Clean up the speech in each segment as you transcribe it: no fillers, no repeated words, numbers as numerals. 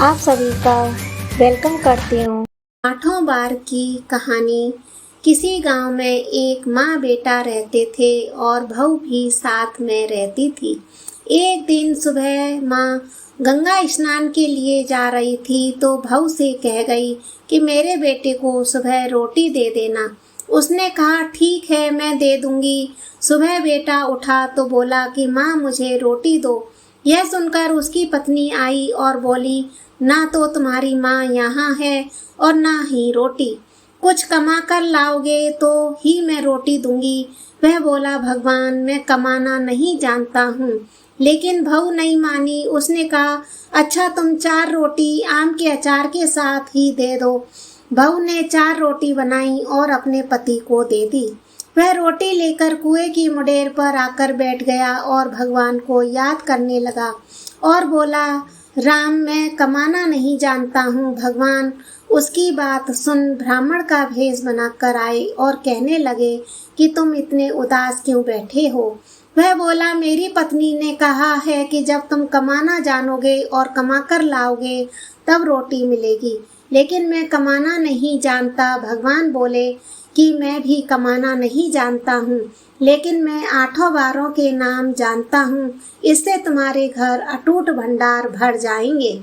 आप सभी का वेलकम करती हूँ। आठों बार की कहानी। किसी गांव में एक माँ बेटा रहते थे और बहू भी साथ में रहती थी। एक दिन सुबह माँ गंगा स्नान के लिए जा रही थी तो बहू से कह गई कि मेरे बेटे को सुबह रोटी दे देना। उसने कहा ठीक है मैं दे दूंगी। सुबह बेटा उठा तो बोला कि माँ मुझे रोटी दो। यह सुनकर उसकी पत्नी आई और बोली ना तो तुम्हारी माँ यहाँ है और ना ही रोटी। कुछ कमा कर लाओगे तो ही मैं रोटी दूंगी। वह बोला भगवान मैं कमाना नहीं जानता हूँ। लेकिन बहू नहीं मानी। उसने कहा अच्छा तुम 4 रोटी आम के अचार के साथ ही दे दो। बहू ने 4 रोटी बनाई और अपने पति को दे दी। वह रोटी लेकर कुएं की मुडेर पर आकर बैठ गया और भगवान को याद करने लगा और बोला राम मैं कमाना नहीं जानता हूँ। भगवान उसकी बात सुन ब्राह्मण का भेष बनाकर आए और कहने लगे कि तुम इतने उदास क्यों बैठे हो। वह बोला मेरी पत्नी ने कहा है कि जब तुम कमाना जानोगे और कमा कर लाओगे तब रोटी मिलेगी, लेकिन मैं कमाना नहीं जानता। भगवान बोले कि मैं भी कमाना नहीं जानता हूँ, लेकिन मैं 8 बारों के नाम जानता हूँ। इससे तुम्हारे घर अटूट भंडार भर जाएंगे।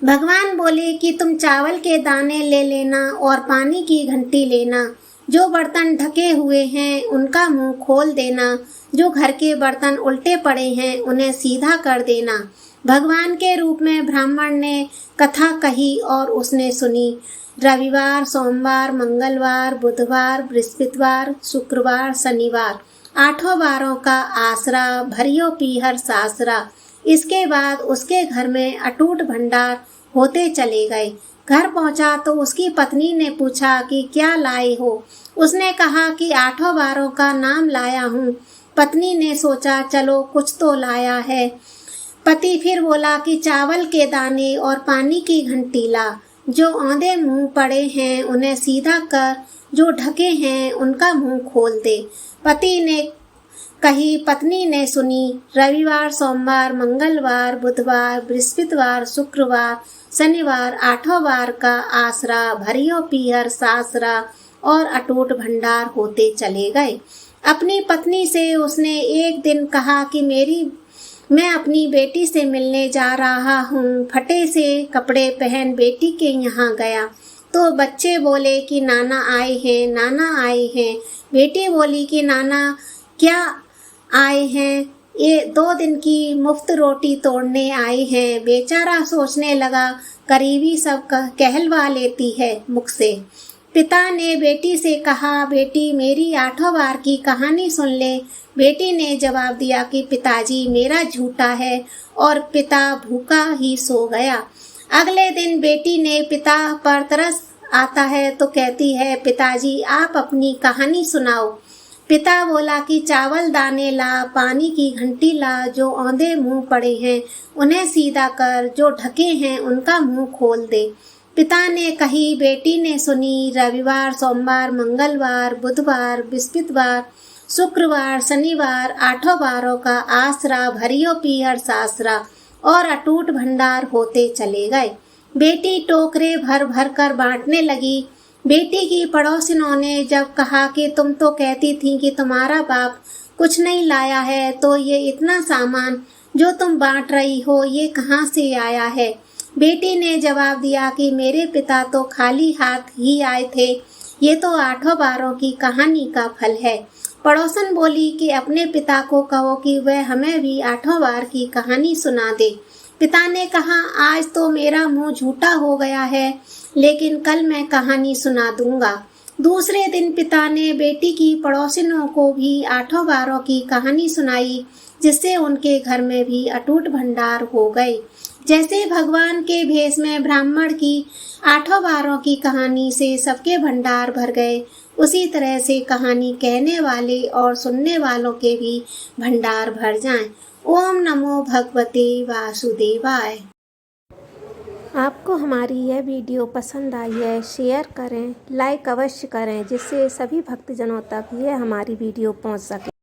भगवान बोले कि तुम चावल के दाने ले लेना और पानी की घंटी लेना। जो बर्तन ढके हुए हैं उनका मुंह खोल देना। जो घर के बर्तन उल्टे पड़े हैं उन्हें सीधा कर देना। भगवान के रूप में ब्राह्मण ने कथा कही और उसने सुनी। रविवार, सोमवार, मंगलवार, बुधवार, बृहस्पतिवार, शुक्रवार, शनिवार 8 बारों का आसरा भरियो पीहर सासरा। इसके बाद उसके घर में अटूट भंडार होते चले गए। घर पहुंचा तो उसकी पत्नी ने पूछा कि क्या लाए हो। उसने कहा कि 8 बारों का नाम लाया हूँ। पत्नी ने सोचा चलो कुछ तो लाया है। पति फिर बोला कि चावल के दाने और पानी की घंटी ला। जो औंधे मुंह पड़े हैं उन्हें सीधा कर, जो ढके हैं उनका मुंह खोल दे। पति ने कही, पत्नी ने सुनी। रविवार, सोमवार, मंगलवार, बुधवार, बृहस्पतिवार, शुक्रवार, शनिवार 8 बार का आसरा भरियो पीहर सासरा और अटूट भंडार होते चले गए। अपनी पत्नी से उसने एक दिन कहा कि मैं अपनी बेटी से मिलने जा रहा हूँ। फटे से कपड़े पहन बेटी के यहाँ गया तो बच्चे बोले कि नाना आए हैं, नाना आए हैं। बेटी बोली कि नाना क्या आए हैं? ये 2 दिन की मुफ्त रोटी तोड़ने आए हैं। बेचारा सोचने लगा करीबी सब कहलवा लेती है मुख से। पिता ने बेटी से कहा बेटी मेरी 8 बार की कहानी सुन ले। बेटी ने जवाब दिया कि पिताजी मेरा झूठा है और पिता भूखा ही सो गया। अगले दिन बेटी ने पिता पर तरस आता है तो कहती है पिताजी आप अपनी कहानी सुनाओ। पिता बोला कि चावल दाने ला, पानी की घंटी ला। जो औंधे मुंह पड़े हैं उन्हें सीधा कर, जो ढके हैं उनका मुंह खोल दे। पिता ने कही, बेटी ने सुनी। रविवार, सोमवार, मंगलवार, बुधवार, बृहस्पतिवार, शुक्रवार, शनिवार 8 बारों का आसरा भरियो पीहर सासरा और अटूट भंडार होते चले गए। बेटी टोकरे भर भर कर बांटने लगी। बेटी की पड़ोसिनों ने जब कहा कि तुम तो कहती थी कि तुम्हारा बाप कुछ नहीं लाया है, तो ये इतना सामान जो तुम बांट रही हो ये कहाँ से आया है? बेटी ने जवाब दिया कि मेरे पिता तो खाली हाथ ही आए थे। ये तो 8 बारों की कहानी का फल है। पड़ोसन बोली कि अपने पिता को कहो कि वह हमें भी 8 बार की कहानी सुना दे। पिता ने कहा आज तो मेरा मुंह झूठा हो गया है, लेकिन कल मैं कहानी सुना दूंगा। दूसरे दिन पिता ने बेटी की पड़ोसिनों को भी 8 बारों की कहानी सुनाई, जिससे उनके घर में भी अटूट भंडार हो गए। जैसे भगवान के भेष में ब्राह्मण की 8 बारों की कहानी से सबके भंडार भर गए, उसी तरह से कहानी कहने वाले और सुनने वालों के भी भंडार भर जाएं। ओम नमो भगवते वासुदेवाय। आपको हमारी यह वीडियो पसंद आई है, शेयर करें, लाइक अवश्य करें, जिससे सभी भक्तजनों तक यह हमारी वीडियो पहुंच सके।